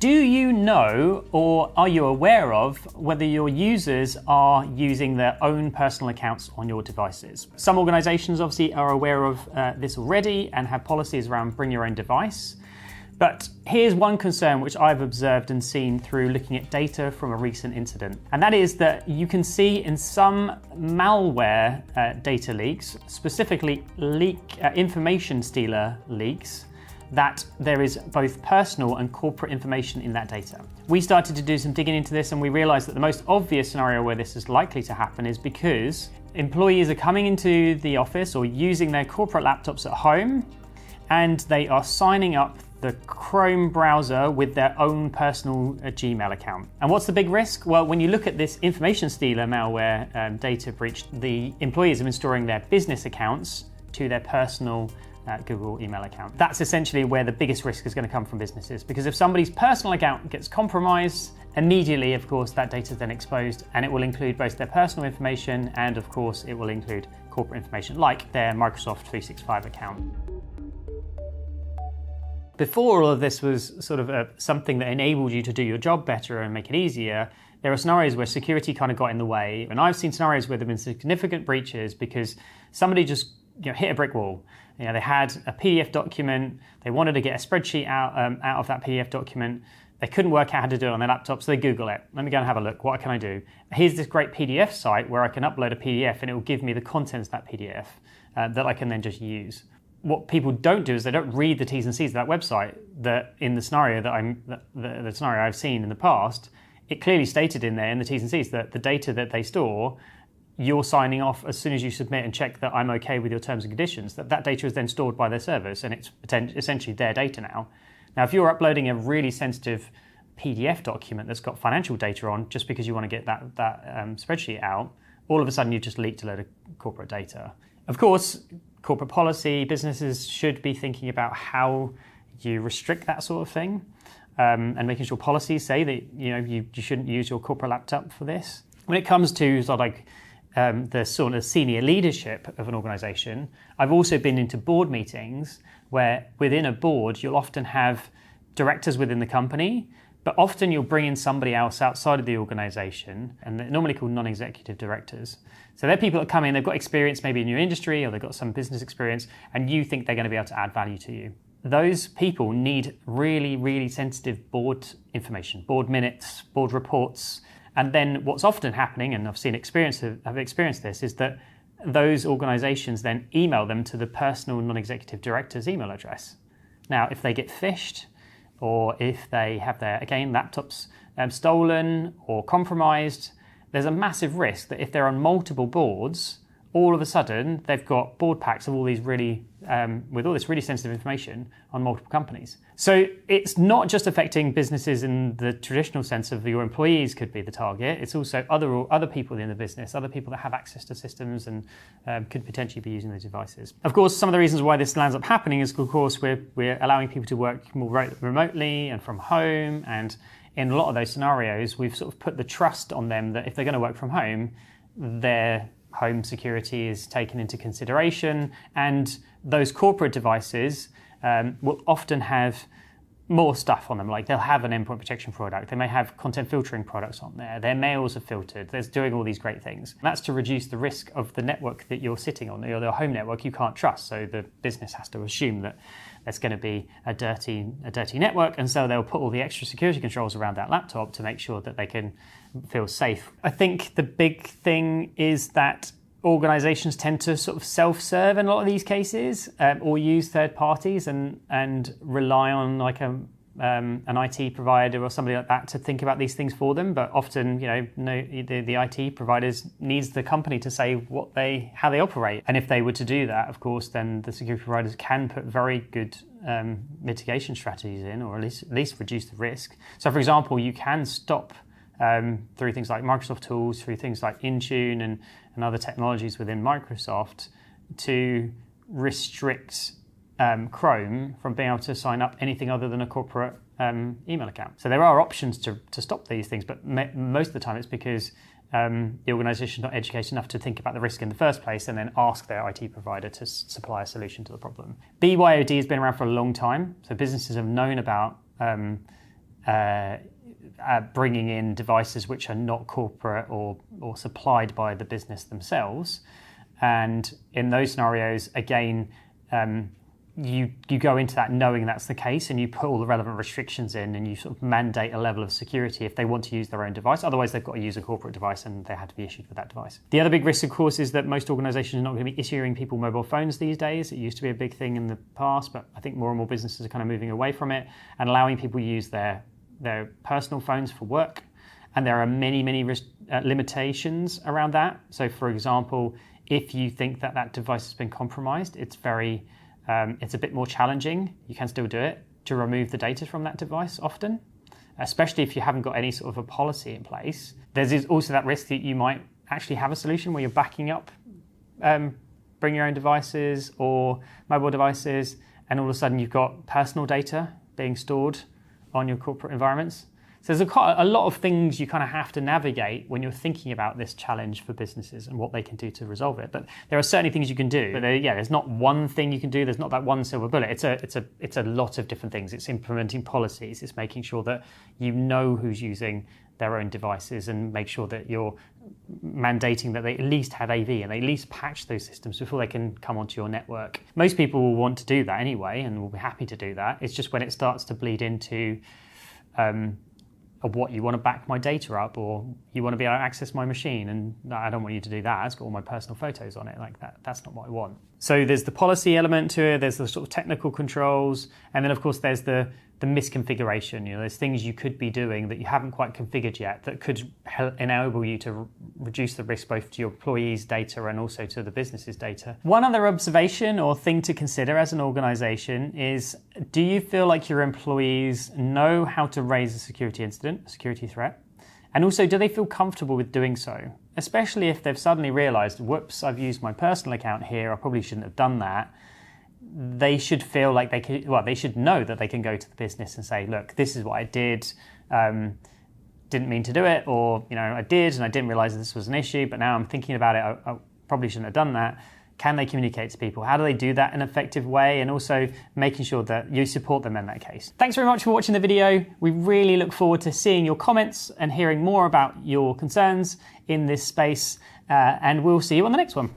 Do you know, or are you aware of, whether your users are using their own personal accounts on your devices? Some organizations obviously are aware of this already and have policies around bring your own device. But here's one concern which I've observed and seen through looking at data from a recent incident. And that is that you can see in some malware data leaks, specifically information stealer leaks, that there is both personal and corporate information in that data. We started to do some digging into this and we realized that the most obvious scenario where this is likely to happen is because employees are coming into the office or using their corporate laptops at home and they are signing up the Chrome browser with their own personal Gmail account. And what's the big risk? Well, when you look at this information stealer malware data breach, the employees have been storing their business accounts to their personal Google email account. That's essentially where the biggest risk is going to come from businesses, because if somebody's personal account gets compromised, immediately, of course, that data is then exposed, and it will include both their personal information and, of course, it will include corporate information like their Microsoft 365 account. Before all of this was sort of something that enabled you to do your job better and make it easier, there are scenarios where security kind of got in the way. And I've seen scenarios where there have been significant breaches because somebody just hit a brick wall. They had a PDF document, they wanted to get a spreadsheet out of that PDF document, they couldn't work out how to do it on their laptop, so they Google it. Let me go and have a look, what can I do? Here's this great PDF site where I can upload a PDF and it will give me the contents of that PDF that I can then just use. What people don't do is they don't read the T's and C's of that website. That in the scenario the scenario I've seen in the past, it clearly stated in there in the T's and C's that the data that they store, you're signing off as soon as you submit and check that I'm okay with your terms and conditions, that data is then stored by their servers and it's essentially their data now. Now, if you're uploading a really sensitive PDF document that's got financial data on just because you want to get that spreadsheet out, all of a sudden you've just leaked a load of corporate data. Of course, corporate policy, businesses should be thinking about how you restrict that sort of thing and making sure policies say that you shouldn't use your corporate laptop for this. When it comes to the sort of senior leadership of an organization, I've also been into board meetings where within a board, you'll often have directors within the company, but often you'll bring in somebody else outside of the organization, and they're normally called non-executive directors. So they're people that come in, they've got experience maybe in your industry or they've got some business experience, and you think they're going to be able to add value to you. Those people need really, really sensitive board information, board minutes, board reports. And then what's often happening, and I've experienced this, is that those organizations then email them to the personal non-executive director's email address. Now, if they get phished, or if they have their, again, laptops stolen or compromised, there's a massive risk that if they're on multiple boards, all of a sudden they've got board packs of all these with all this really sensitive information on multiple companies. So it's not just affecting businesses in the traditional sense of your employees could be the target. It's also other people in the business, other people that have access to systems and could potentially be using those devices. Of course, some of the reasons why this lands up happening is, of course, we're allowing people to work more remotely and from home. And in a lot of those scenarios, we've sort of put the trust on them that if they're going to work from home, their home security is taken into consideration, and those corporate devices will often have more stuff on them. Like they'll have an endpoint protection product, they may have content filtering products on there, their mails are filtered, they're doing all these great things. And that's to reduce the risk of the network that you're sitting on, your home network you can't trust. So the business has to assume that there's going to be a dirty network, and so they'll put all the extra security controls around that laptop to make sure that they can feel safe. I think the big thing is that organizations tend to sort of self-serve in a lot of these cases, or use third parties and rely on like an IT provider or somebody like that to think about these things for them. But often, the IT providers needs the company to say how they operate. And if they were to do that, of course, then the security providers can put very good mitigation strategies in, or at least reduce the risk. So, for example, you can stop through things like Microsoft tools, through things like Intune and other technologies within Microsoft to restrict Chrome from being able to sign up anything other than a corporate email account. So there are options to stop these things, but most of the time it's because the organisation is not educated enough to think about the risk in the first place and then ask their IT provider to supply a solution to the problem. BYOD has been around for a long time, so businesses have known about bringing in devices which are not corporate or supplied by the business themselves. And in those scenarios, again, you go into that knowing that's the case, and you put all the relevant restrictions in, and you sort of mandate a level of security if they want to use their own device. Otherwise, they've got to use a corporate device, and they had to be issued with that device. The other big risk, of course, is that most organizations are not going to be issuing people mobile phones these days. It used to be a big thing in the past, but I think more and more businesses are kind of moving away from it and allowing people to use their personal phones for work. And there are many limitations around that. So, for example, if you think that device has been compromised, it's a bit more challenging. You can still do it to remove the data from that device often, especially if you haven't got any sort of a policy in place. There's also that risk that you might actually have a solution where you're backing up, bring your own devices or mobile devices, and all of a sudden you've got personal data being stored on your corporate environments. So there's a lot of things you kind of have to navigate when you're thinking about this challenge for businesses and what they can do to resolve it. But there are certainly things you can do. But there's not one thing you can do. There's not that one silver bullet. It's a lot of different things. It's implementing policies. It's making sure that you know who's using their own devices and make sure that you're mandating that they at least have AV and they at least patch those systems before they can come onto your network. Most people will want to do that anyway and will be happy to do that. It's just when it starts to bleed into what you want to back my data up, or you want to be able to access my machine, and no, I don't want you to do that. It's got all my personal photos on it like that. That's not what I want. So there's the policy element to it, there's the sort of technical controls, and then of course there's the misconfiguration. There's things you could be doing that you haven't quite configured yet that could enable you to reduce the risk both to your employees' data and also to the business's data. One other observation or thing to consider as an organization is, do you feel like your employees know how to raise a security incident, a security threat? And also, do they feel comfortable with doing so? Especially if they've suddenly realized, whoops, I've used my personal account here, I probably shouldn't have done that. They should feel like they should know that they can go to the business and say, look, this is what I did, didn't mean to do it, or I did and I didn't realize this was an issue, but now I'm thinking about it, I probably shouldn't have done that. Can they communicate to people? How do they do that in an effective way? And also making sure that you support them in that case. Thanks very much for watching the video. We really look forward to seeing your comments and hearing more about your concerns in this space, and we'll see you on the next one.